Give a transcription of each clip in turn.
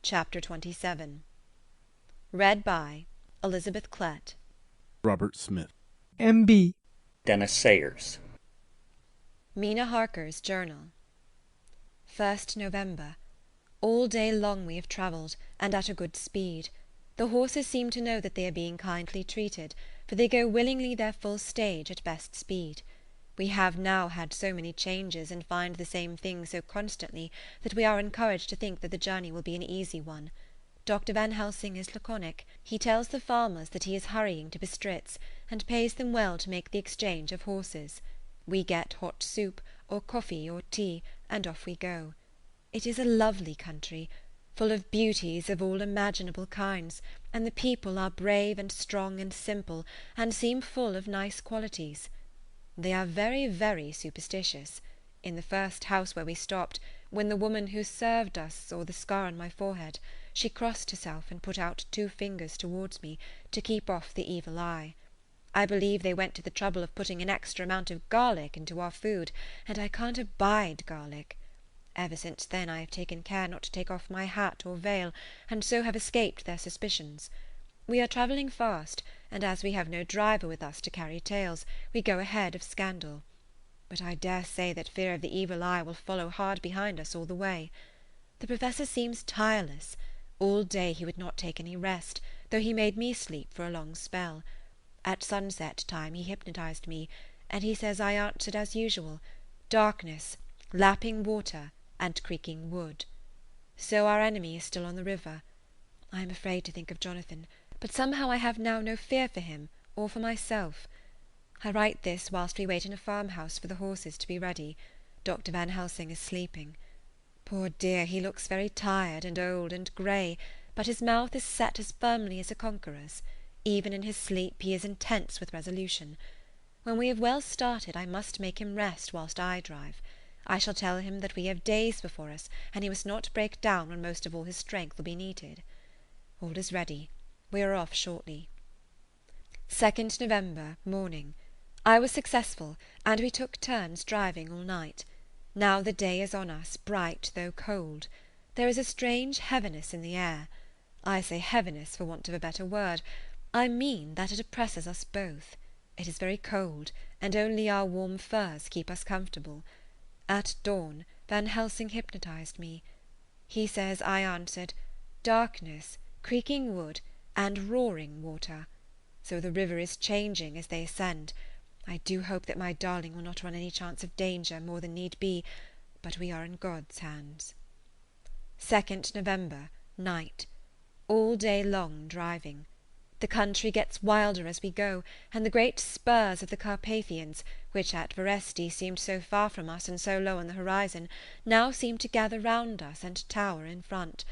Chapter 27. Read by Elizabeth Klett. Robert Smith. M.B. Dennis Sayers. Mina Harker's Journal. 1st November. All day long we have travelled, and at a good speed. The horses seem to know that they are being kindly treated, for they go willingly their full stage at best speed. We have now had so many changes, and find the same thing so constantly, that we are encouraged to think that the journey will be an easy one. Dr. Van Helsing is laconic. He tells the farmers that he is hurrying to Bistritz, and pays them well to make the exchange of horses. We get hot soup, or coffee, or tea, and off we go. It is a lovely country, full of beauties of all imaginable kinds, and the people are brave and strong and simple, and seem full of nice qualities. They are very, very superstitious. In the first house where we stopped, when the woman who served us saw the scar on my forehead, she crossed herself and put out 2 fingers towards me to keep off the evil eye. I believe they went to the trouble of putting an extra amount of garlic into our food, and I can't abide garlic. Ever since then I have taken care not to take off my hat or veil, and so have escaped their suspicions. We are travelling fast, and as we have no driver with us to carry tales, we go ahead of scandal. But I dare say that fear of the evil eye will follow hard behind us all the way. The Professor seems tireless. All day he would not take any rest, though he made me sleep for a long spell. At sunset time he hypnotized me, and he says I answered as usual, darkness, lapping water, and creaking wood. So our enemy is still on the river. I am afraid to think of Jonathan, but somehow I have now no fear for him or for myself. I write this whilst we wait in a farmhouse for the horses to be ready. Dr. Van Helsing is sleeping. Poor dear, he looks very tired and old and grey, but his mouth is set as firmly as a conqueror's. Even in his sleep he is intense with resolution. When we have well started, I must make him rest whilst I drive. I shall tell him that we have days before us, and he must not break down when most of all his strength will be needed. All is ready. We are off shortly. 2nd November, morning. I was successful, and we took turns driving all night. Now the day is on us, bright though cold. There is a strange heaviness in the air. I say heaviness for want of a better word. I mean that it oppresses us both. It is very cold, and only our warm furs keep us comfortable. At dawn Van Helsing hypnotized me. He says I answered darkness, creaking wood, and roaring water. So the river is changing as they ascend. I do hope that my darling will not run any chance of danger more than need be, but we are in God's hands. 2nd November, night. All day long driving. The country gets wilder as we go, and the great spurs of the Carpathians, which at Veresti seemed so far from us and so low on the horizon, now seem to gather round us and tower in front.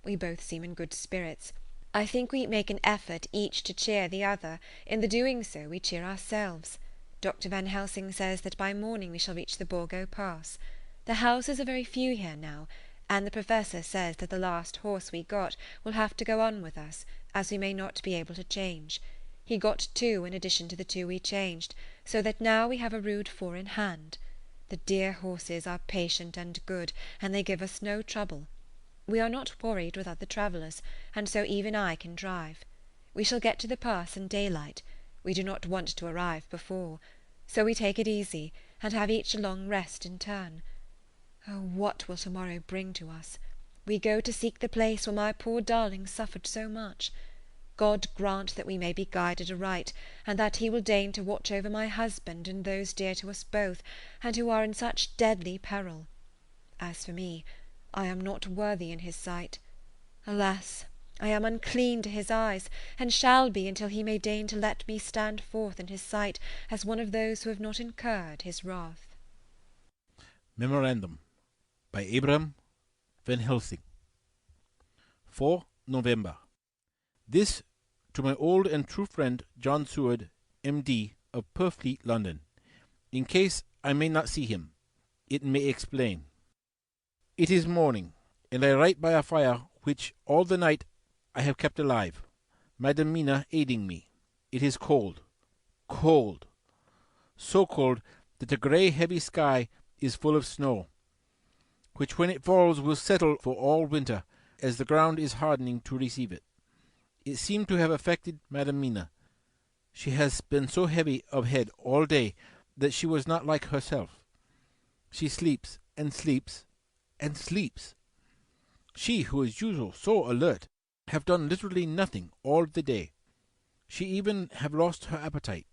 We both seem in good spirits. I think we make an effort each to cheer the other. In the doing so we cheer ourselves. Dr. Van Helsing says that by morning we shall reach the Borgo Pass. The houses are very few here now, and the Professor says that the last horse we got will have to go on with us, as we may not be able to change. He got 2 in addition to the 2 we changed, so that now we have a rude 4 in hand. The dear horses are patient and good, and they give us no trouble. We are not worried with other travellers, and so even I can drive. We shall get to the pass in daylight. We do not want to arrive before. So we take it easy, and have each a long rest in turn. Oh, what will tomorrow bring to us? We go to seek the place where my poor darling suffered so much. God grant that we may be guided aright, and that he will deign to watch over my husband and those dear to us both, and who are in such deadly peril. As for me, I am not worthy in his sight. Alas, I am unclean to his eyes, and shall be until he may deign to let me stand forth in his sight as one of those who have not incurred his wrath. Memorandum by Abraham Van Helsing. 4 November. This to my old and true friend John Seward, M.D., of Purfleet, London. In case I may not see him, it may explain. It is morning, and I write by a fire which all the night I have kept alive, Madam Mina aiding me. It is cold, cold, so cold that the grey heavy sky is full of snow, which when it falls will settle for all winter, as the ground is hardening to receive it. It seemed to have affected Madam Mina. She has been so heavy of head all day that she was not like herself. She sleeps and sleeps and sleeps. She, who is usually so alert, have done literally nothing all the day. She even have lost her appetite.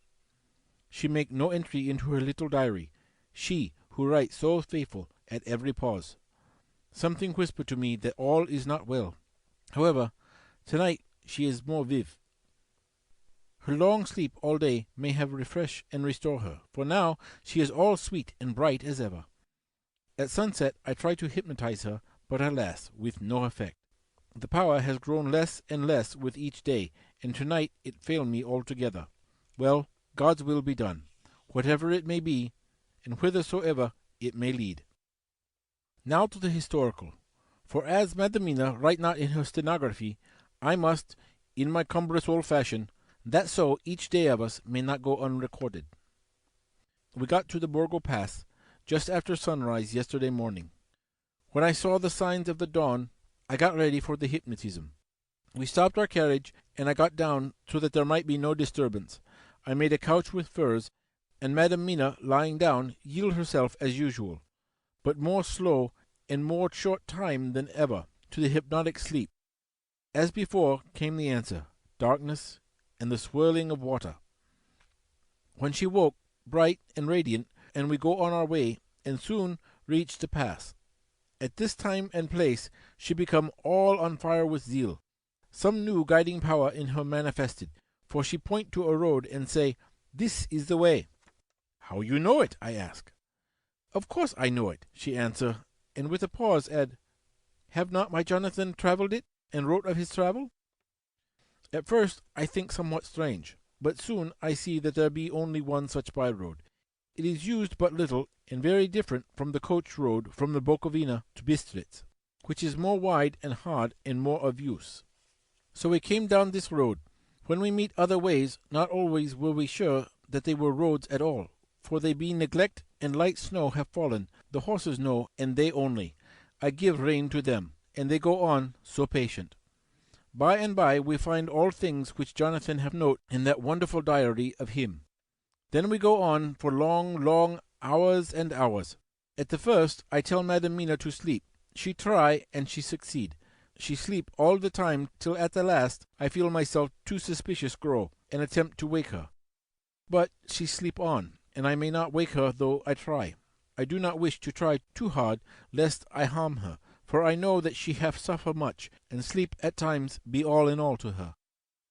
She make no entry into her little diary, she who writes so faithful at every pause. Something whisper to me that all is not well. However, tonight she is more vive. Her long sleep all day may have refresh and restore her, for now she is all sweet and bright as ever. At sunset I try to hypnotize her, but alas, with no effect. The power has grown less and less with each day, and tonight it failed me altogether. Well, God's will be done, whatever it may be, and whithersoever it may lead. Now to the historical. For as Madam Mina write not in her stenography, I must, in my cumbrous old fashion, that so each day of us may not go unrecorded. We got to the Borgo Pass just after sunrise yesterday morning. When I saw the signs of the dawn, I got ready for the hypnotism. We stopped our carriage, and I got down so that there might be no disturbance. I made a couch with furs, and Madam Mina, lying down, yielded herself as usual, but more slow and more short time than ever, to the hypnotic sleep. As before came the answer, darkness and the swirling of water. When she woke, bright and radiant, and we go on our way, and soon reached the pass. At this time and place she become all on fire with zeal. Some new guiding power in her manifested, for she point to a road and say, "This is the way." "How you know it?" I ask. "Of course I know it," she answer, and with a pause add, "Have not my Jonathan travelled it, and wrote of his travel?" At first I think somewhat strange, but soon I see that there be only one such by-road. It is used but little, and very different from the coach road from the Bukovina to Bistritz, which is more wide and hard and more of use. So we came down this road. When we meet other ways, not always were we sure that they were roads at all, for they be neglect and light snow have fallen, the horses know, and they only. I give rein to them, and they go on, so patient. By and by we find all things which Jonathan have note in that wonderful diary of him. Then we go on for long, long hours and hours. At the first I tell Madam Mina to sleep. She try, and she succeed. She sleep all the time, till at the last I feel myself too suspicious grow, and attempt to wake her. But she sleep on, and I may not wake her though I try. I do not wish to try too hard, lest I harm her, for I know that she hath suffer much, and sleep at times be all in all to her.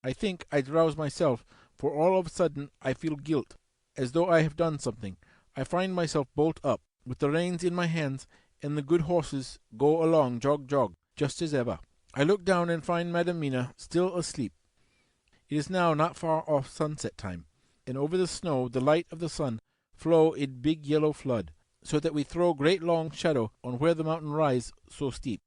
I think I drowse myself, for all of a sudden I feel guilt, as though I have done something. I find myself bolt up, with the reins in my hands, and the good horses go along jog jog, just as ever. I look down and find Madam Mina still asleep. It is now not far off sunset time, and over the snow the light of the sun flow in big yellow flood, so that we throw great long shadow on where the mountain rise so steep.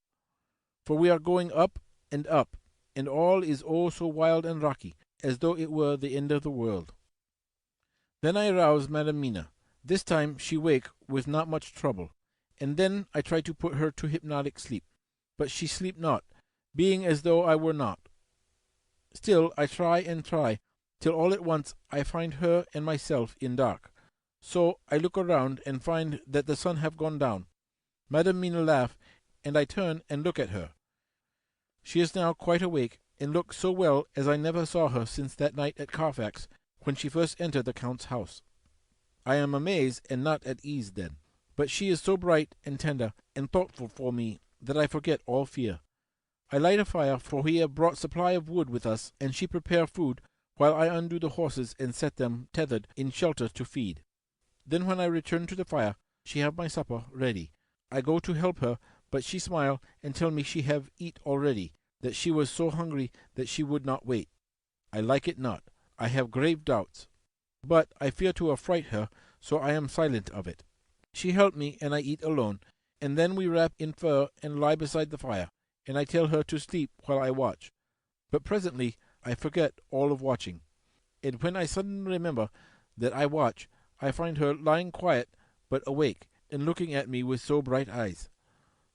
For we are going up, and all is oh so wild and rocky, as though it were the end of the world. Then I rouse Madam Mina. This time she wake with not much trouble, and then I try to put her to hypnotic sleep. But she sleep not, being as though I were not. Still I try and try, till all at once I find her and myself in dark. So I look around and find that the sun have gone down. Madam Mina laugh, and I turn and look at her. She is now quite awake, and looks so well as I never saw her since that night at Carfax, when she first entered the Count's house. I am amazed and not at ease then, but she is so bright and tender and thoughtful for me that I forget all fear. I light a fire, for we have brought supply of wood with us, and she prepare food, while I undo the horses and set them tethered in shelter to feed. Then when I return to the fire, she have my supper ready. I go to help her, but she smile and tell me she have eat already, that she was so hungry that she would not wait. I like it not. I have grave doubts. But I fear to affright her, so I am silent of it. She help me, and I eat alone, and then we wrap in fur and lie beside the fire, and I tell her to sleep while I watch. But presently I forget all of watching, and when I suddenly remember that I watch, I find her lying quiet but awake, and looking at me with so bright eyes.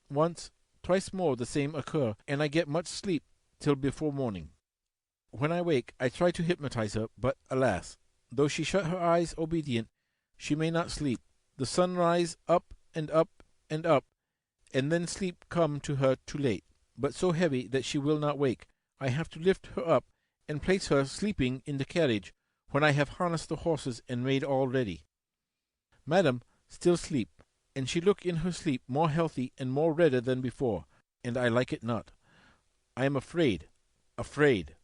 Once, twice more the same occur, and I get much sleep till before morning. When I wake, I try to hypnotize her, but alas, though she shut her eyes obedient, she may not sleep. The sun rise up and up and up, and then sleep come to her too late, but so heavy that she will not wake. I have to lift her up and place her sleeping in the carriage, when I have harnessed the horses and made all ready. Madam still sleep, and she look in her sleep more healthy and more redder than before, and I like it not. I am afraid, afraid,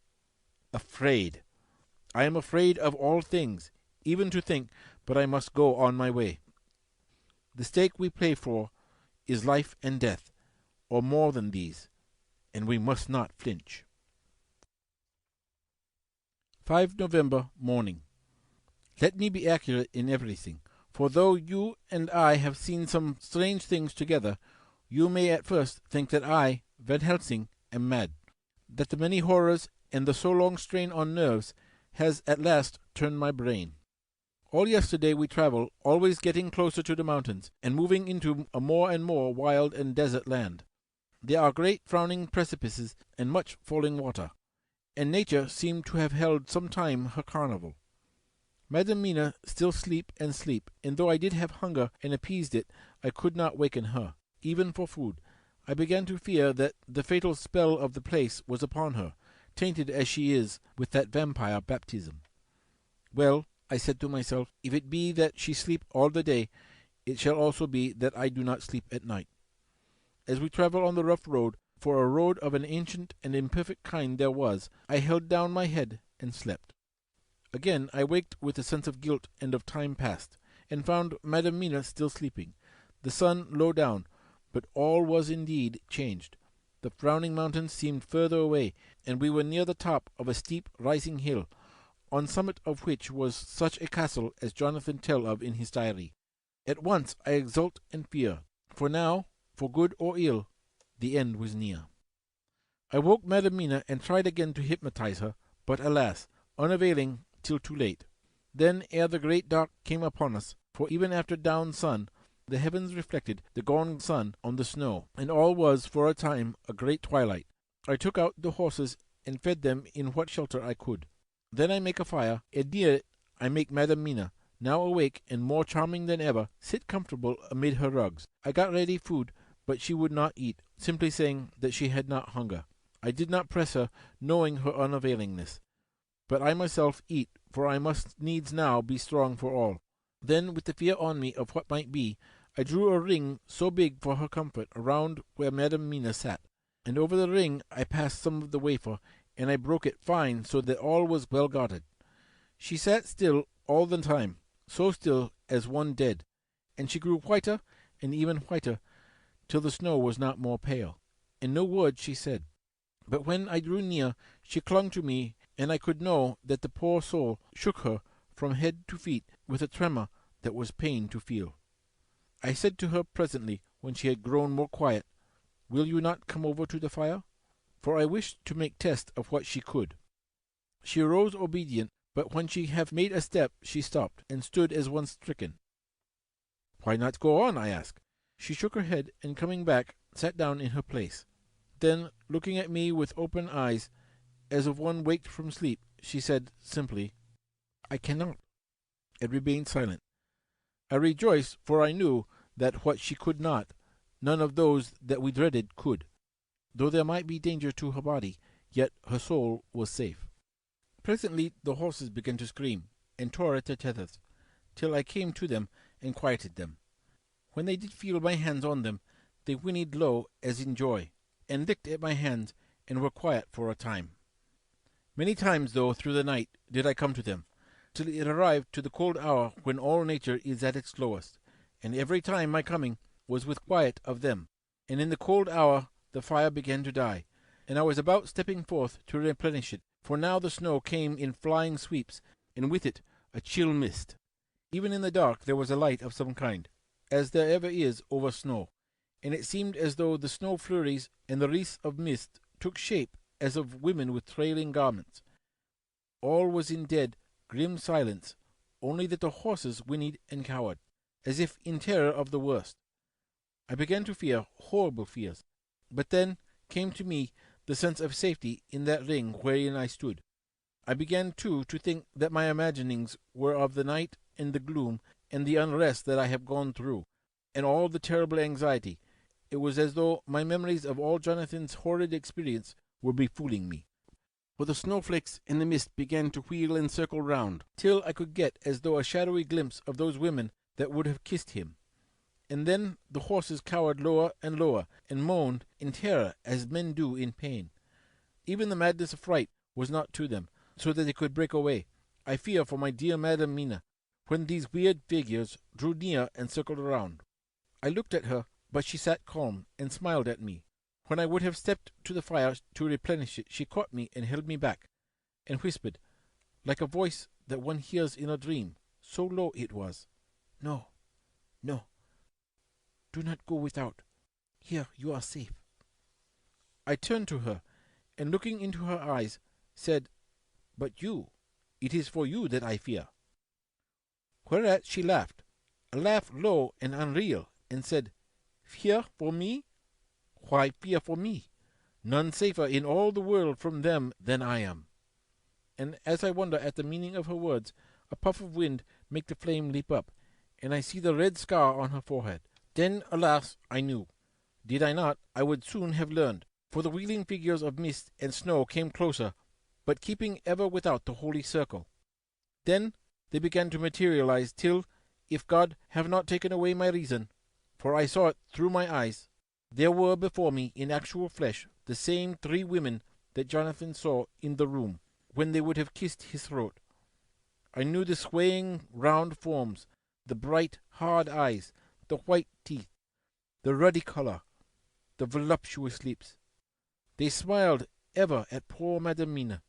afraid. I am afraid of all things, even to think, but I must go on my way. The stake we play for is life and death, or more than these, and we must not flinch. 5 November morning. Let me be accurate in everything, for though you and I have seen some strange things together, you may at first think that I, Van Helsing, am mad, that the many horrors and the so long strain on nerves has at last turned my brain. All yesterday we travelled, always getting closer to the mountains, and moving into a more and more wild and desert land. There are great frowning precipices and much falling water, and nature seemed to have held some time her carnival. Madam Mina still sleep, and though I did have hunger and appeased it, I could not waken her, even for food. I began to fear that the fatal spell of the place was upon her, tainted as she is with that vampire baptism. Well, I said to myself, if it be that she sleep all the day, it shall also be that I do not sleep at night. As we travel on the rough road, for a road of an ancient and imperfect kind there was, I held down my head and slept. Again I waked with a sense of guilt and of time past, and found Madam Mina still sleeping, the sun low down, but all was indeed changed. The frowning mountains seemed further away, and we were near the top of a steep rising hill, on summit of which was such a castle as Jonathan tell of in his diary. At once I exult and fear, for now, for good or ill, the end was near. I woke Madam Mina and tried again to hypnotize her, but alas, unavailing till too late. Then, ere the great dark came upon us, for even after down sun, the heavens reflected the gone sun on the snow, and all was for a time a great twilight. I took out the horses and fed them in what shelter I could. Then I make a fire, and near it I make Madam Mina, now awake and more charming than ever, sit comfortable amid her rugs. I got ready food, but she would not eat, simply saying that she had not hunger. I did not press her, knowing her unavailingness. But I myself eat, for I must needs now be strong for all. Then, with the fear on me of what might be, I drew a ring so big for her comfort around where Madam Mina sat, and over the ring I passed some of the wafer, and I broke it fine so that all was well guarded. She sat still all the time, so still as one dead, and she grew whiter and even whiter, till the snow was not more pale, and no word she said. But when I drew near, she clung to me, and I could know that the poor soul shook her from head to feet with a tremor that was pain to feel. I said to her presently, when she had grown more quiet, "Will you not come over to the fire?" For I wished to make test of what she could. She arose obedient, but when she had made a step she stopped, and stood as one stricken. "Why not go on?" I asked. She shook her head, and coming back, sat down in her place. Then, looking at me with open eyes, as of one waked from sleep, she said simply, "I cannot," and remained silent. I rejoiced, for I knew that what she could not, none of those that we dreaded could. Though there might be danger to her body, yet her soul was safe. Presently the horses began to scream, and tore at their tethers, till I came to them and quieted them. When they did feel my hands on them, they whinnied low as in joy, and licked at my hands, and were quiet for a time. Many times, though, through the night did I come to them, till it arrived to the cold hour when all nature is at its lowest, and every time my coming was with quiet of them, and in the cold hour the fire began to die, and I was about stepping forth to replenish it, for now the snow came in flying sweeps, and with it a chill mist. Even in the dark there was a light of some kind, as there ever is over snow, and it seemed as though the snow flurries and the wreaths of mist took shape as of women with trailing garments. All was in dead, grim silence, only that the horses whinnied and cowered, as if in terror of the worst. I began to fear horrible fears, But then came to me the sense of safety in that ring wherein I stood. I began, too, to think that my imaginings were of the night and the gloom and the unrest that I have gone through, and all the terrible anxiety. It was as though my memories of all Jonathan's horrid experience were befooling me. For the snowflakes and the mist began to wheel and circle round, till I could get as though a shadowy glimpse of those women that would have kissed him. And then the horses cowered lower and lower, and moaned in terror as men do in pain. Even the madness of fright was not to them, so that they could break away. I fear for my dear Madam Mina, when these weird figures drew near and circled around. I looked at her, but she sat calm, and smiled at me. When I would have stepped to the fire to replenish it, she caught me and held me back, and whispered, like a voice that one hears in a dream, so low it was, "No, no, do not go without. Here you are safe." I turned to her, and looking into her eyes, said, "But you, it is for you that I fear." Whereat she laughed, a laugh low and unreal, and said, "Fear for me? Why fear for me? None safer in all the world from them than I am." And as I wonder at the meaning of her words, a puff of wind make the flame leap up, and I see the red scar on her forehead. Then, alas, I knew. Did I not, I would soon have learned, for the wheeling figures of mist and snow came closer, but keeping ever without the holy circle. Then they began to materialize till, if God have not taken away my reason, for I saw it through my eyes, there were before me in actual flesh the same 3 women that Jonathan saw in the room when they would have kissed his throat. I knew the swaying round forms, the bright hard eyes, the white teeth, the ruddy color, the voluptuous lips. They smiled ever at poor Madam Mina,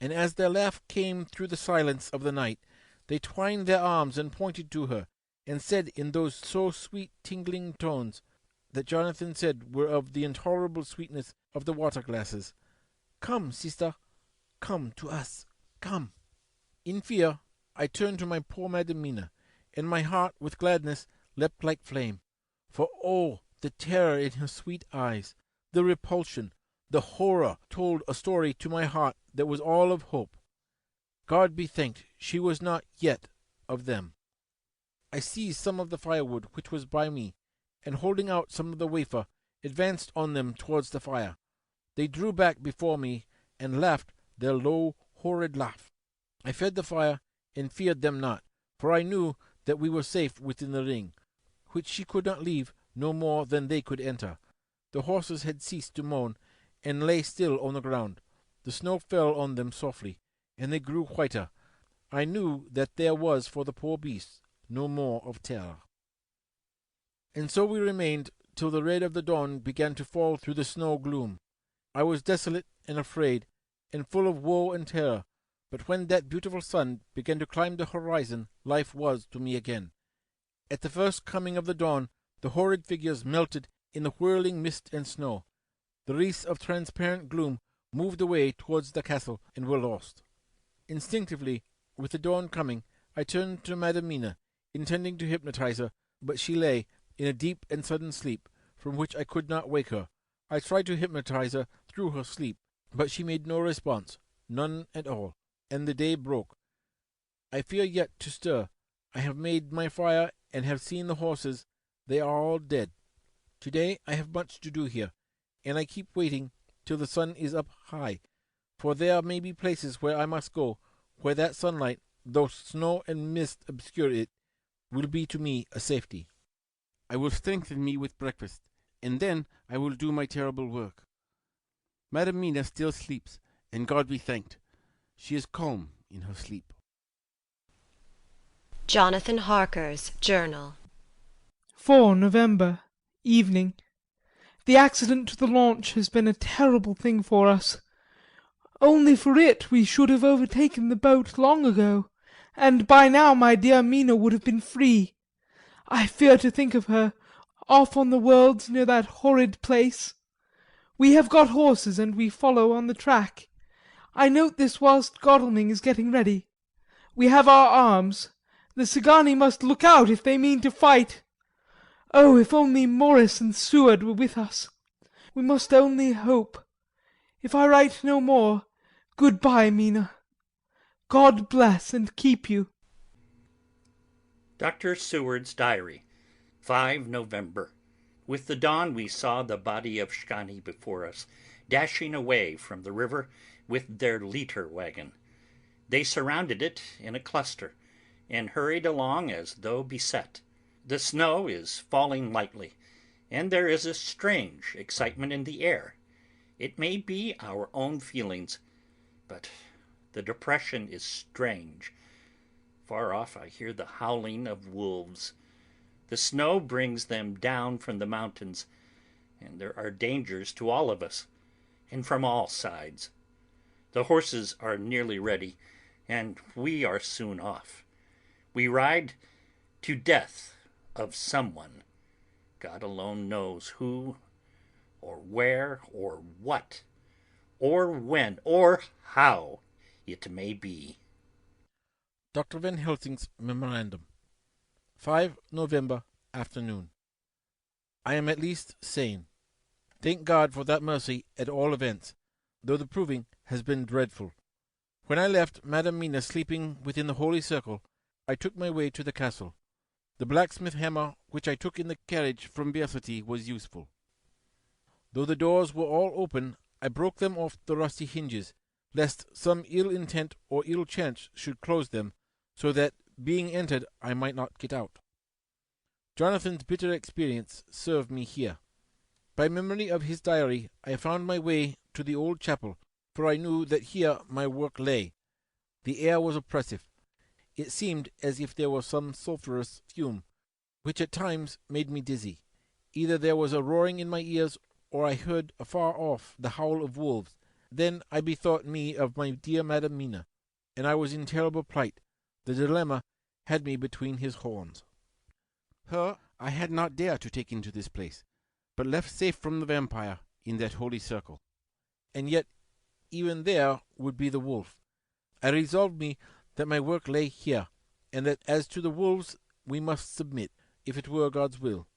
and as their laugh came through the silence of the night, they twined their arms and pointed to her, and said in those so sweet tingling tones that Jonathan said were of the intolerable sweetness of the water glasses, "Come, sister, come to us, come." In fear I turned to my poor Madam Mina, and my heart with gladness leapt like flame. For oh, the terror in her sweet eyes, the repulsion, the horror told a story to my heart that was all of hope. God be thanked, she was not yet of them. I seized some of the firewood which was by me, and holding out some of the wafer, advanced on them towards the fire. They drew back before me, and laughed their low, horrid laugh. I fed the fire, and feared them not, for I knew that we were safe within the ring, which she could not leave no more than they could enter. The horses had ceased to moan, and lay still on the ground. The snow fell on them softly, and they grew whiter. I knew that there was for the poor beasts no more of terror. And so we remained till the red of the dawn began to fall through the snow gloom. I was desolate and afraid, and full of woe and terror, but when that beautiful sun began to climb the horizon, life was to me again. At the first coming of the dawn, the horrid figures melted in the whirling mist and snow. The wreaths of transparent gloom moved away towards the castle and were lost. Instinctively, with the dawn coming, I turned to Madam Mina, intending to hypnotize her, but she lay in a deep and sudden sleep, from which I could not wake her. I tried to hypnotize her through her sleep, but she made no response, none at all, and the day broke. I fear yet to stir. I have made my fire, and have seen the horses. They are all dead. Today I have much to do here, and I keep waiting till the sun is up high, for there may be places where I must go, where that sunlight, though snow and mist obscure it, will be to me a safety. I will strengthen me with breakfast, and then I will do my terrible work. Madam Mina still sleeps, and God be thanked, she is calm in her sleep. Jonathan Harker's Journal. 4 November, evening. The accident to the launch has been a terrible thing for us. Only for it we should have overtaken the boat long ago, and by now my dear Mina would have been free. I fear to think of her, off on the wolds near that horrid place. We have got horses, and we follow on the track. I note this whilst Godalming is getting ready. We have our arms. The Szgany must look out if they mean to fight. Oh, if only Morris and Seward were with us! We must only hope. If I write no more, good-bye, Mina. God bless and keep you. Dr. Seward's Diary, 5 November. With the dawn we saw the body of Shani before us, dashing away from the river with their leiter wagon. They surrounded it in a cluster, and hurried along as though beset. The snow is falling lightly, and there is a strange excitement in the air. It may be our own feelings, but the depression is strange. Far off I hear the howling of wolves. The snow brings them down from the mountains, and there are dangers to all of us, and from all sides. The horses are nearly ready, and we are soon off. We ride to death of someone. God alone knows who, or where, or what, or when, or how it may be. Dr. Van Helsing's Memorandum. 5 November afternoon. I am at least sane. Thank God for that mercy at all events, though the proving has been dreadful. When I left Madam Mina sleeping within the holy circle, I took my way to the castle. The blacksmith hammer which I took in the carriage from Beercity was useful. Though the doors were all open, I broke them off the rusty hinges, lest some ill intent or ill chance should close them, so that, being entered, I might not get out. Jonathan's bitter experience served me here. By memory of his diary, I found my way to the old chapel, for I knew that here my work lay. The air was oppressive. It seemed as if there was some sulphurous fume, which at times made me dizzy. Either there was a roaring in my ears, or I heard afar off the howl of wolves. Then I bethought me of my dear Madam Mina, and I was in terrible plight. The dilemma had me between his horns. Her I had not dared to take into this place, but left safe from the vampire in that holy circle. And yet even there would be the wolf. I resolved me that my work lay here, and that as to the wolves we must submit, if it were God's will.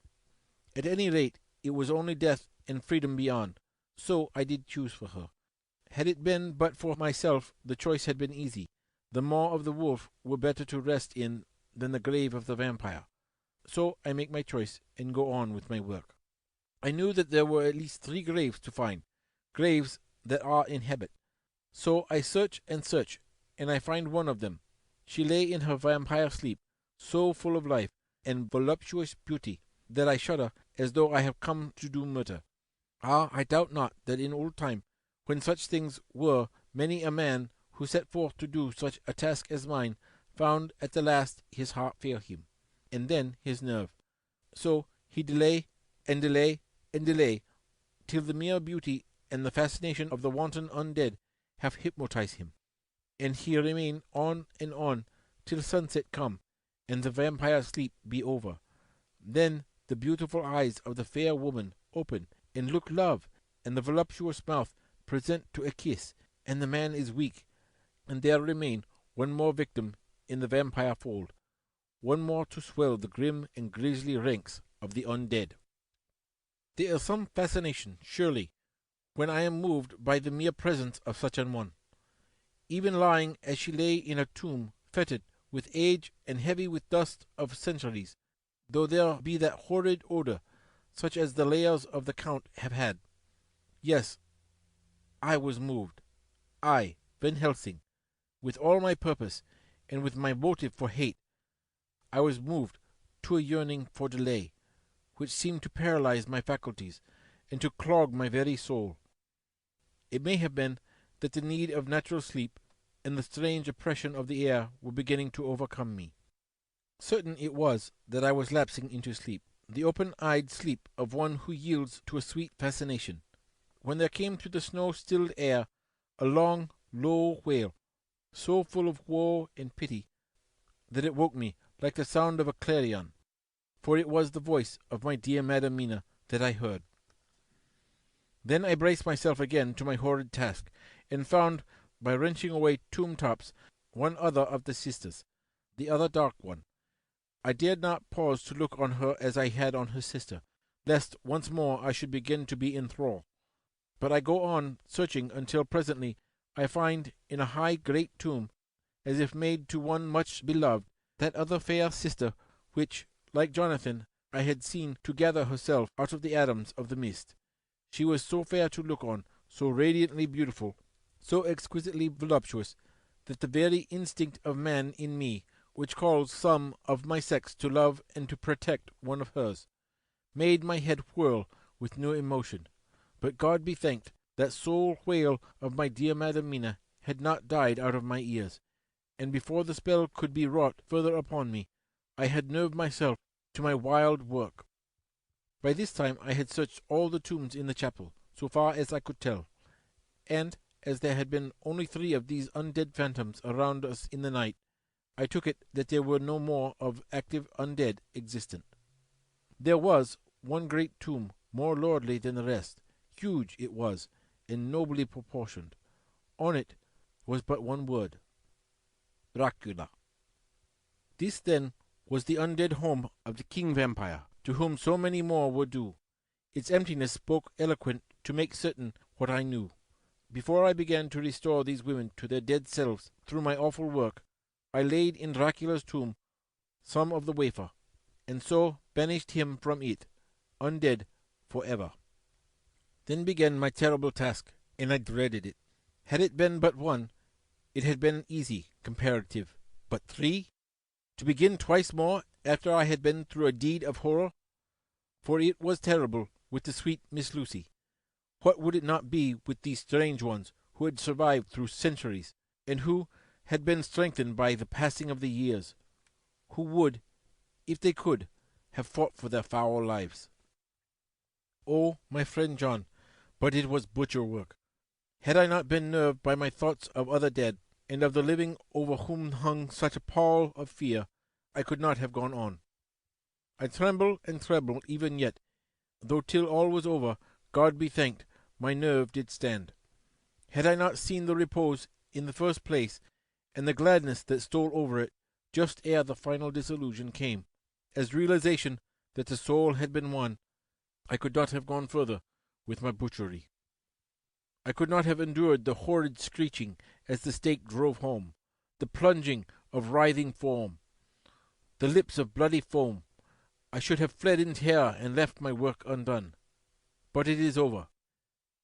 At any rate, it was only death and freedom beyond, so I did choose for her. Had it been but for myself, the choice had been easy. The maw of the wolf were better to rest in than the grave of the vampire. So I make my choice, and go on with my work. I knew that there were at least 3 graves to find, graves that are in habit. So I search, and I find one of them. She lay in her vampire sleep, so full of life and voluptuous beauty, that I shudder as though I have come to do murder. Ah, I doubt not that in old time, when such things were, many a man who set forth to do such a task as mine found at the last his heart fail him, and then his nerve. So he delay, and delay, and delay, till the mere beauty and the fascination of the wanton undead have hypnotized him, and he remain on and on till sunset come, and the vampire sleep be over. Then the beautiful eyes of the fair woman open and look love, and the voluptuous mouth present to a kiss, and the man is weak, and there remain one more victim in the vampire fold, one more to swell the grim and grisly ranks of the undead. There is some fascination, surely, when I am moved by the mere presence of such an one. Even lying as she lay in a tomb, fetid with age and heavy with dust of centuries, though there be that horrid odour, such as the layers of the Count have had. Yes, I was moved. I, Van Helsing, with all my purpose, and with my motive for hate, I was moved to a yearning for delay, which seemed to paralyze my faculties, and to clog my very soul. It may have been that the need of natural sleep and the strange oppression of the air were beginning to overcome me. Certain it was that I was lapsing into sleep, the open-eyed sleep of one who yields to a sweet fascination, when there came to the snow-stilled air a long, low wail, so full of woe and pity that it woke me like the sound of a clarion, for it was the voice of my dear Madam Mina that I heard. Then I braced myself again to my horrid task, and found, by wrenching away tomb-tops, one other of the sisters, the other dark one. I dared not pause to look on her as I had on her sister, lest once more I should begin to be in thrall. But I go on searching until presently I find in a high great tomb, as if made to one much beloved, that other fair sister which, like Jonathan, I had seen to gather herself out of the atoms of the mist. She was so fair to look on, so radiantly beautiful, so exquisitely voluptuous, that the very instinct of man in me, which calls some of my sex to love and to protect one of hers, made my head whirl with new emotion. But God be thanked, that soul wail of my dear Madam Mina had not died out of my ears, and before the spell could be wrought further upon me, I had nerved myself to my wild work. By this time I had searched all the tombs in the chapel, so far as I could tell, and as there had been only 3 of these undead phantoms around us in the night, I took it that there were no more of active undead existent. There was one great tomb, more lordly than the rest. Huge it was, and nobly proportioned. On it was but one word: Dracula. This, then, was the undead home of the king vampire, to whom so many more were due. Its emptiness spoke eloquent to make certain what I knew. Before I began to restore these women to their dead selves through my awful work, I laid in Dracula's tomb some of the wafer, and so banished him from it, undead for ever. Then began my terrible task, and I dreaded it. Had it been but one, it had been easy, comparative. But 3? To begin twice more after I had been through a deed of horror? For it was terrible with the sweet Miss Lucy. What would it not be with these strange ones who had survived through centuries, and who had been strengthened by the passing of the years, who would, if they could, have fought for their foul lives? Oh, my friend John, but it was butcher work. Had I not been nerved by my thoughts of other dead, and of the living over whom hung such a pall of fear, I could not have gone on. I tremble and tremble even yet, though till all was over, God be thanked, my nerve did stand. Had I not seen the repose in the first place, and the gladness that stole over it, just ere the final disillusion came, as realization that the soul had been won, I could not have gone further with my butchery. I could not have endured the horrid screeching as the stake drove home, the plunging of writhing form, the lips of bloody foam. I should have fled in terror and left my work undone. But it is over,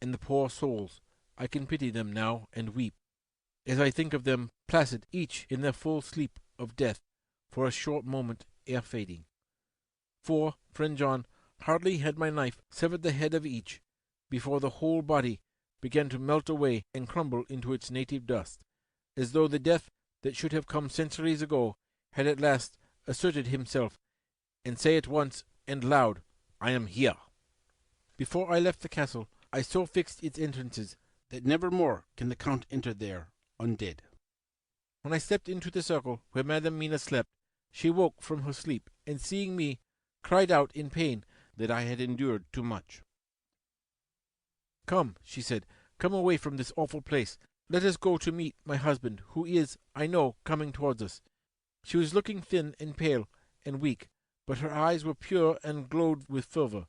and the poor souls, I can pity them now and weep, as I think of them placid each in their full sleep of death for a short moment ere fading. For, friend John, hardly had my knife severed the head of each, before the whole body began to melt away and crumble into its native dust, as though the death that should have come centuries ago had at last asserted himself, and say at once and loud, I am here. Before I left the castle, I so fixed its entrances that never more can the Count enter there undead. When I stepped into the circle where Madam Mina slept, she woke from her sleep, and seeing me, cried out in pain that I had endured too much. Come, she said, come away from this awful place. Let us go to meet my husband, who is, I know, coming towards us. She was looking thin and pale and weak, but her eyes were pure and glowed with fervor.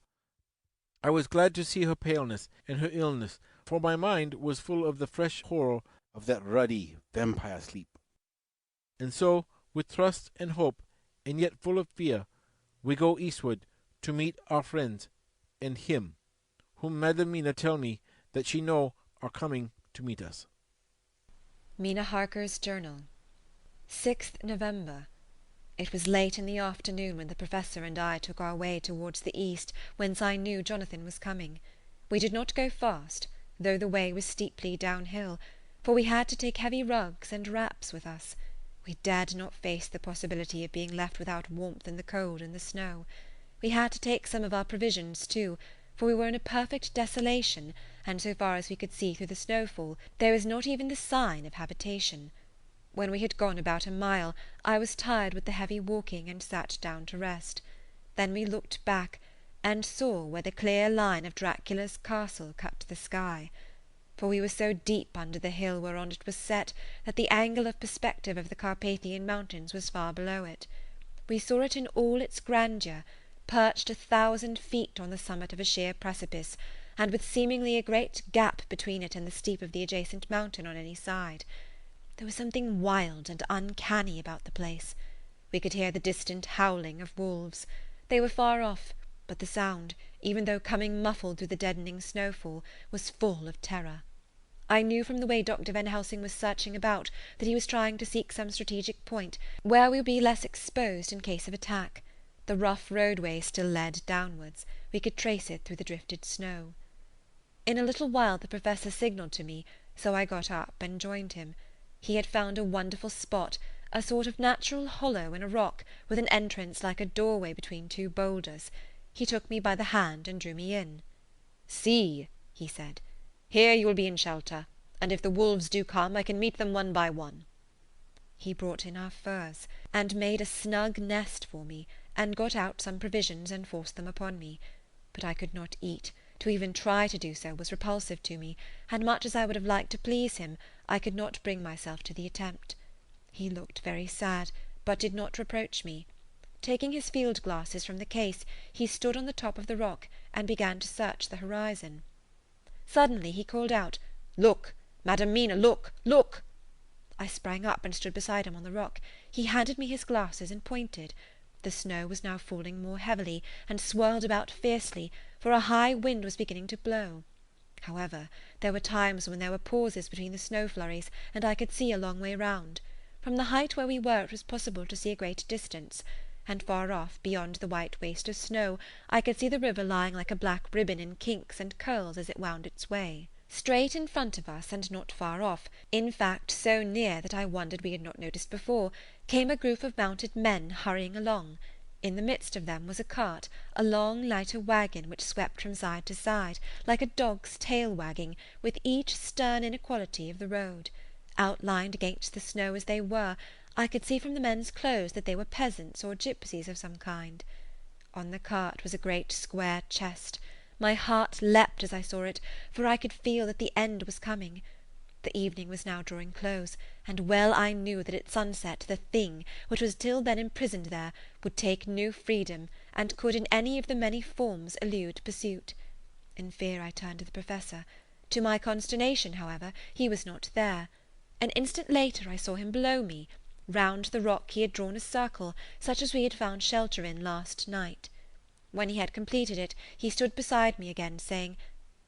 I was glad to see her paleness and her illness, for my mind was full of the fresh horror of that ruddy vampire sleep. And so, with trust and hope, and yet full of fear, we go eastward to meet our friends and him, whom Madam Mina tell me that she know are coming to meet us. Mina Harker's Journal. 6th November. It was late in the afternoon when the Professor and I took our way towards the east, whence I knew Jonathan was coming. We did not go fast, though the way was steeply downhill, for we had to take heavy rugs and wraps with us. We dared not face the possibility of being left without warmth in the cold and the snow. We had to take some of our provisions too, for we were in a perfect desolation, and so far as we could see through the snowfall, there was not even the sign of habitation. When we had gone about a mile, I was tired with the heavy walking, and sat down to rest. Then we looked back, and saw where the clear line of Dracula's castle cut the sky. For we were so deep under the hill whereon it was set, that the angle of perspective of the Carpathian mountains was far below it. We saw it in all its grandeur, perched 1,000 feet on the summit of a sheer precipice, and with seemingly a great gap between it and the steep of the adjacent mountain on any side. There was something wild and uncanny about the place. We could hear the distant howling of wolves. They were far off, but the sound, even though coming muffled through the deadening snowfall, was full of terror. I knew from the way Dr. Van Helsing was searching about that he was trying to seek some strategic point where we would be less exposed in case of attack. The rough roadway still led downwards. We could trace it through the drifted snow. In a little while the Professor signalled to me, so I got up and joined him. He had found a wonderful spot, a sort of natural hollow in a rock, with an entrance like a doorway between two boulders. He took me by the hand and drew me in. "See," he said, "here you will be in shelter, and if the wolves do come I can meet them one by one." He brought in our furs, and made a snug nest for me, and got out some provisions and forced them upon me. But I could not eat. To even try to do so was repulsive to me, and much as I would have liked to please him, I could not bring myself to the attempt. He looked very sad, but did not reproach me. Taking his field-glasses from the case, he stood on the top of the rock and began to search the horizon. Suddenly he called out, "Look! Madam Mina, look! Look!" I sprang up and stood beside him on the rock. He handed me his glasses and pointed. The snow was now falling more heavily, and swirled about fiercely, for a high wind was beginning to blow. However, there were times when there were pauses between the snow flurries, and I could see a long way round. From the height where we were it was possible to see a great distance, and far off, beyond the white waste of snow, I could see the river lying like a black ribbon in kinks and curls as it wound its way. Straight in front of us, and not far off, in fact so near that I wondered we had not noticed before, came a group of mounted men hurrying along. In the midst of them was a cart, a long lighter wagon which swept from side to side, like a dog's tail wagging, with each stern inequality of the road. Outlined against the snow as they were, I could see from the men's clothes that they were peasants or gypsies of some kind. On the cart was a great square chest. My heart leapt as I saw it, for I could feel that the end was coming. The evening was now drawing close, and well I knew that at sunset the thing, which was till then imprisoned there, would take new freedom, and could in any of the many forms elude pursuit. In fear I turned to the Professor. To my consternation, however, he was not there. An instant later I saw him below me. Round the rock he had drawn a circle, such as we had found shelter in last night. When he had completed it, he stood beside me again, saying,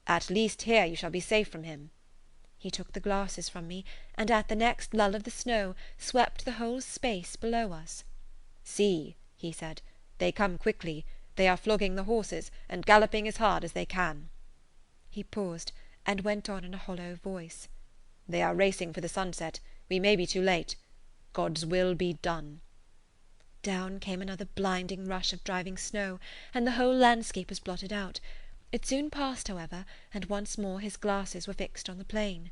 "At least here you shall be safe from him." He took the glasses from me, and at the next lull of the snow swept the whole space below us. "See," he said, "they come quickly. They are flogging the horses, and galloping as hard as they can." He paused, and went on in a hollow voice, "They are racing for the sunset. We may be too late. God's will be done." Down came another blinding rush of driving snow, and the whole landscape was blotted out. It soon passed, however, and once more his glasses were fixed on the plain.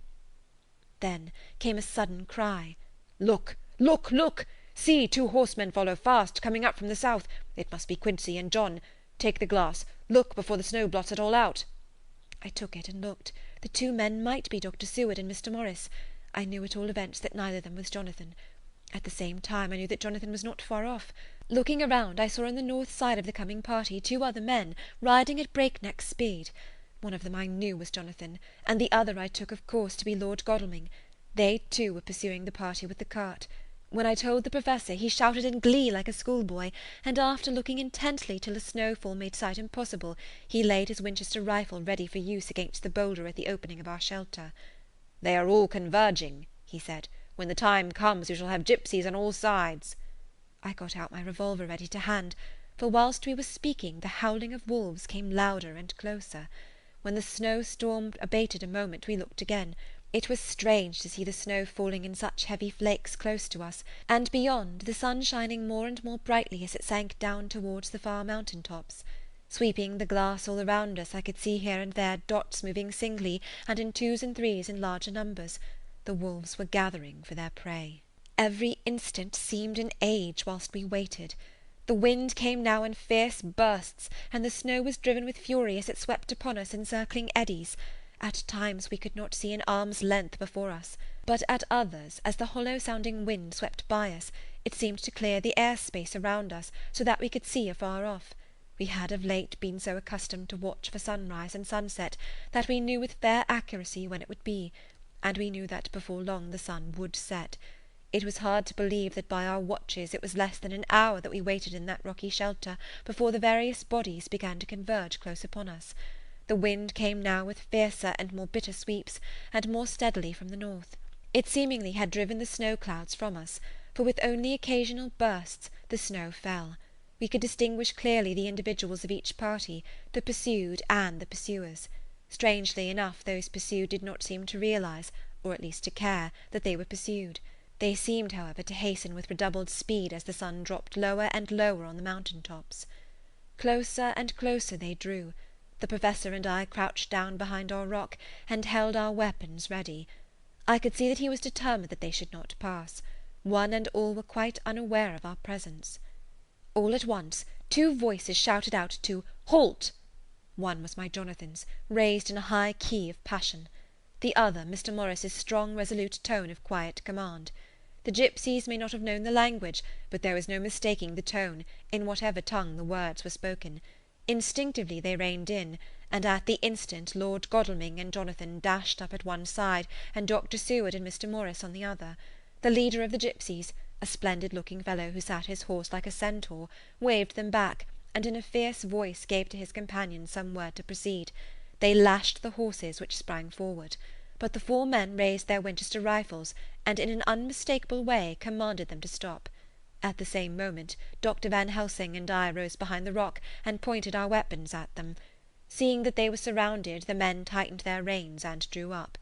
Then came a sudden cry, "Look! Look! Look! See, 2 horsemen follow fast, coming up from the south. It must be Quincy and John. Take the glass. Look, before the snow blots it all out." I took it and looked. The 2 men might be Dr. Seward and Mr. Morris. I knew at all events that neither of them was Jonathan. At the same time I knew that Jonathan was not far off. Looking around, I saw on the north side of the coming party 2 other men, riding at breakneck speed. One of them I knew was Jonathan, and the other I took of course to be Lord Godalming. They too were pursuing the party with the cart. When I told the Professor, he shouted in glee like a schoolboy, and after looking intently till the snowfall made sight impossible, he laid his Winchester rifle ready for use against the boulder at the opening of our shelter. "They are all converging," he said. "When the time comes we shall have gypsies on all sides." I got out my revolver ready to hand, for whilst we were speaking the howling of wolves came louder and closer. When the snow-storm abated a moment we looked again. It was strange to see the snow falling in such heavy flakes close to us, and beyond, the sun shining more and more brightly as it sank down towards the far mountain tops. Sweeping the glass all around us I could see here and there dots moving singly and in 2s and 3s in larger numbers. The wolves were gathering for their prey. Every instant seemed an age whilst we waited. The wind came now in fierce bursts, and the snow was driven with fury as it swept upon us in circling eddies. At times we could not see an arm's length before us, but at others, as the hollow-sounding wind swept by us, it seemed to clear the air space around us so that we could see afar off. We had of late been so accustomed to watch for sunrise and sunset that we knew with fair accuracy when it would be, and we knew that before long the sun would set. It was hard to believe that by our watches it was less than an hour that we waited in that rocky shelter before the various bodies began to converge close upon us. The wind came now with fiercer and more bitter sweeps, and more steadily from the north. It seemingly had driven the snow clouds from us, for with only occasional bursts the snow fell. We could distinguish clearly the individuals of each party, the pursued and the pursuers. Strangely enough, those pursued did not seem to realize, or at least to care, that they were pursued. They seemed, however, to hasten with redoubled speed as the sun dropped lower and lower on the mountain tops. Closer and closer they drew. The Professor and I crouched down behind our rock and held our weapons ready. I could see that he was determined that they should not pass. One and all were quite unaware of our presence. All at once 2 voices shouted out to "Halt!" One was my Jonathan's, raised in a high key of passion. The other, Mr. Morris's strong, resolute tone of quiet command. The gipsies may not have known the language, but there was no mistaking the tone, in whatever tongue the words were spoken. Instinctively they reined in, and at the instant Lord Godalming and Jonathan dashed up at one side, and Dr. Seward and Mr. Morris on the other. The leader of the gipsies, a splendid-looking fellow who sat his horse like a centaur, waved them back, and in a fierce voice gave to his companions some word to proceed. They lashed the horses, which sprang forward. But the 4 men raised their Winchester rifles, and in an unmistakable way commanded them to stop. At the same moment Dr. Van Helsing and I rose behind the rock and pointed our weapons at them. Seeing that they were surrounded, the men tightened their reins and drew up.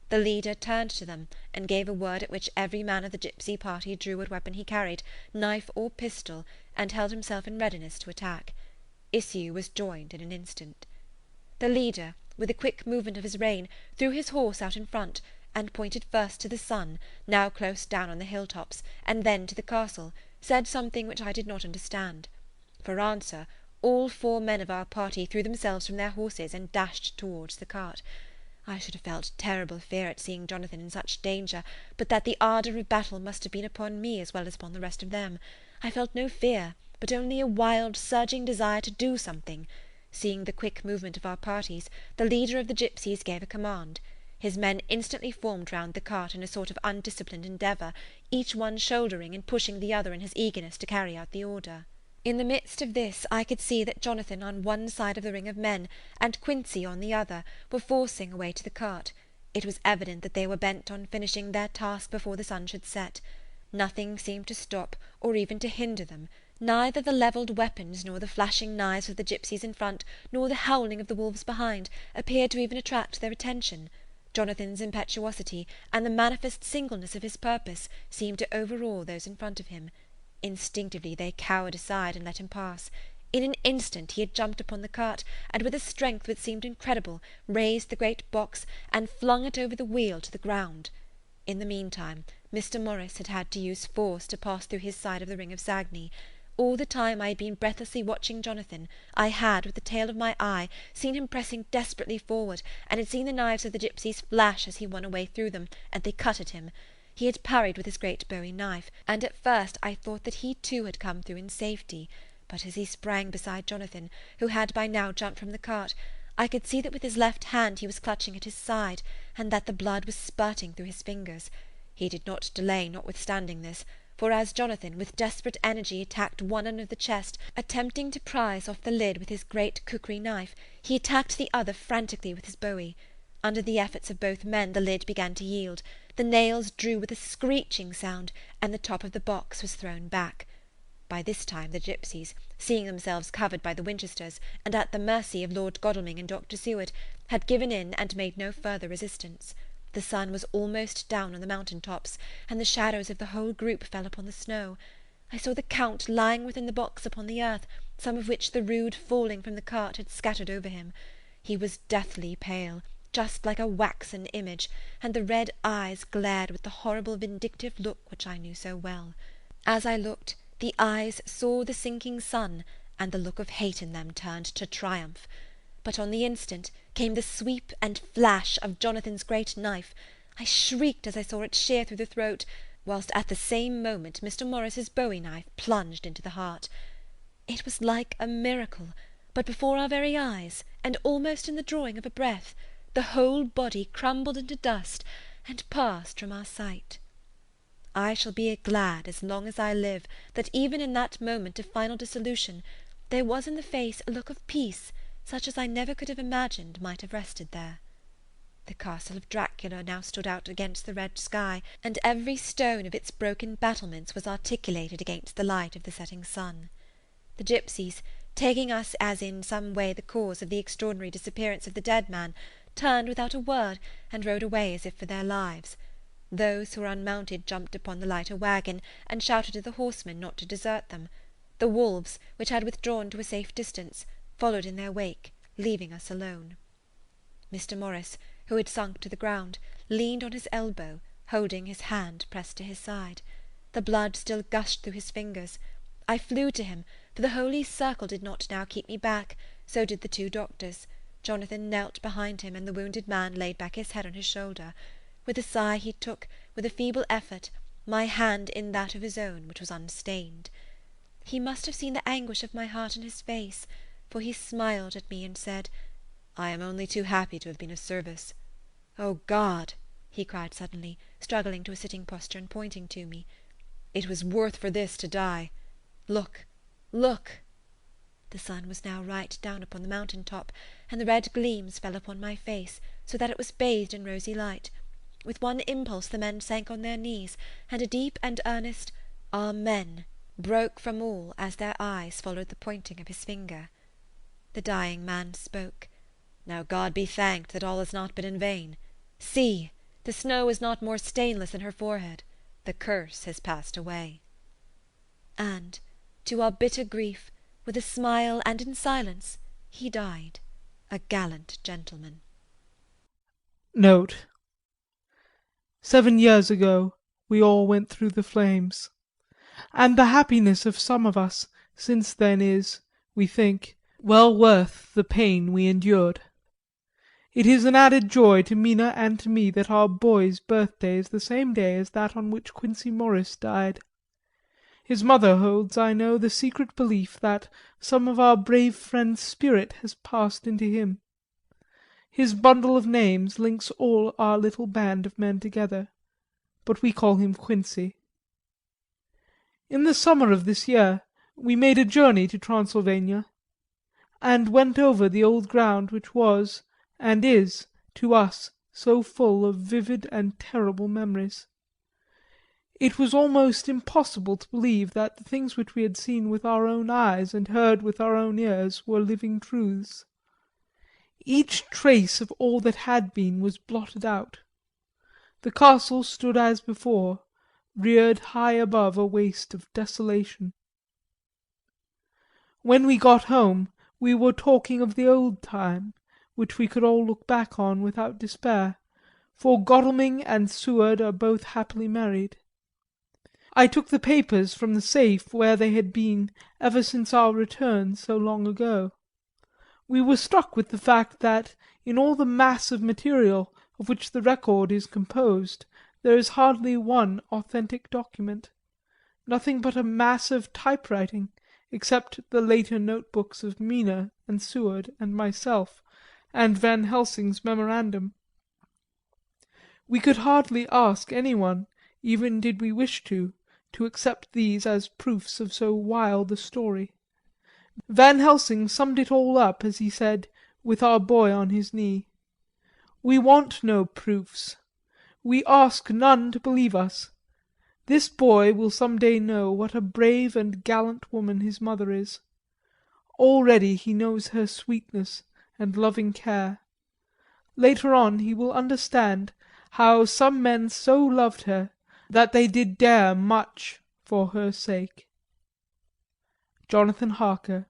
The leader turned to them and gave a word at which every man of the gipsy party drew what weapon he carried, knife or pistol, and held himself in readiness to attack. Issue was joined in an instant. The leader, with a quick movement of his rein, threw his horse out in front, and pointed first to the sun, now close down on the hilltops, and then to the castle, said something which I did not understand. For answer, all 4 men of our party threw themselves from their horses and dashed towards the cart. I should have felt terrible fear at seeing Jonathan in such danger, but that the ardour of battle must have been upon me as well as upon the rest of them. I felt no fear, but only a wild, surging desire to do something. Seeing the quick movement of our parties, the leader of the gipsies gave a command. His men instantly formed round the cart in a sort of undisciplined endeavour, each one shouldering and pushing the other in his eagerness to carry out the order. In the midst of this I could see that Jonathan on one side of the ring of men, and Quincey on the other, were forcing a way to the cart. It was evident that they were bent on finishing their task before the sun should set. Nothing seemed to stop or even to hinder them. Neither the levelled weapons, nor the flashing knives of the gipsies in front, nor the howling of the wolves behind, appeared to even attract their attention. Jonathan's impetuosity and the manifest singleness of his purpose seemed to overawe those in front of him. Instinctively they cowered aside and let him pass. In an instant he had jumped upon the cart, and with a strength which seemed incredible, raised the great box and flung it over the wheel to the ground. In the meantime Mr. Morris had had to use force to pass through his side of the ring of Sagny. All the time I had been breathlessly watching Jonathan, I had, with the tail of my eye, seen him pressing desperately forward, and had seen the knives of the gipsies flash as he won a way through them, and they cut at him. He had parried with his great bowie knife, and at first I thought that he too had come through in safety, but as he sprang beside Jonathan, who had by now jumped from the cart, I could see that with his left hand he was clutching at his side, and that the blood was spurting through his fingers. He did not delay notwithstanding this, for as Jonathan with desperate energy attacked one end of the chest, attempting to prise off the lid with his great kukri knife, he attacked the other frantically with his bowie. Under the efforts of both men the lid began to yield, the nails drew with a screeching sound, and the top of the box was thrown back. By this time the gipsies, seeing themselves covered by the Winchesters, and at the mercy of Lord Godalming and Dr. Seward, had given in and made no further resistance. The sun was almost down on the mountain tops, and the shadows of the whole group fell upon the snow. I saw the Count lying within the box upon the earth, some of which the rude falling from the cart had scattered over him. He was deathly pale, just like a waxen image, and the red eyes glared with the horrible vindictive look which I knew so well. As I looked, the eyes saw the sinking sun, and the look of hate in them turned to triumph. But on the instant came the sweep and flash of Jonathan's great knife. I shrieked as I saw it shear through the throat, whilst at the same moment Mr. Morris's bowie knife plunged into the heart. It was like a miracle. but before our very eyes, and almost in the drawing of a breath, the whole body crumbled into dust and passed from our sight. I shall be glad as long as I live that even in that moment of final dissolution there was in the face a look of peace such as I never could have imagined might have rested there. The castle of Dracula now stood out against the red sky, and every stone of its broken battlements was articulated against the light of the setting sun. The gipsies, taking us as in some way the cause of the extraordinary disappearance of the dead man, turned without a word and rode away as if for their lives. Those who were unmounted jumped upon the lighter waggon and shouted to the horsemen not to desert them. The wolves, which had withdrawn to a safe distance, followed in their wake, leaving us alone. Mr. Morris, who had sunk to the ground, leaned on his elbow, holding his hand pressed to his side. The blood still gushed through his fingers. I flew to him, for the holy circle did not now keep me back, so did the two doctors. Jonathan knelt behind him, and the wounded man laid back his head on his shoulder. With a sigh he took, with a feeble effort, my hand in that of his own, which was unstained. He must have seen the anguish of my heart in his face, for he smiled at me and said, "I am only too happy to have been of service. Oh God!" he cried suddenly, struggling to a sitting posture and pointing to me, "it was worth for this to die. Look, look!" The sun was now right down upon the mountain top, and the red gleams fell upon my face, so that it was bathed in rosy light. With one impulse the men sank on their knees, and a deep and earnest "Amen" broke from all as their eyes followed the pointing of his finger. The dying man spoke. "Now God be thanked that all has not been in vain. See, the snow is not more stainless than her forehead. The curse has passed away." And, to our bitter grief, with a smile and in silence, he died, a gallant gentleman. Note: 7 years ago we all went through the flames, and the happiness of some of us since then is, we think, well worth the pain we endured. It is an added joy to Mina and to me that our boy's birthday is the same day as that on which Quincey Morris died. His mother holds, I know, the secret belief that some of our brave friend's spirit has passed into him. His bundle of names links all our little band of men together, but we call him Quincey. In the summer of this year we made a journey to Transylvania, and went over the old ground which was, and is, to us so full of vivid and terrible memories. It was almost impossible to believe that the things which we had seen with our own eyes and heard with our own ears were living truths. Each trace of all that had been was blotted out. The castle stood as before, reared high above a waste of desolation. When we got home we were talking of the old time, which we could all look back on without despair, for Godalming and Seward are both happily married. I took the papers from the safe where they had been ever since our return so long ago. We were struck with the fact that in all the mass of material of which the record is composed there is hardly one authentic document, nothing but a mass of typewriting, except the later notebooks of Mina and Seward and myself, and Van Helsing's memorandum. We could hardly ask anyone, even did we wish to accept these as proofs of so wild a story. Van Helsing summed it all up as he said, with our boy on his knee, "We want no proofs. We ask none to believe us. This boy will some day know what a brave and gallant woman his mother is. Already he knows her sweetness and loving care. Later on he will understand how some men so loved her that they did dare much for her sake." Jonathan Harker.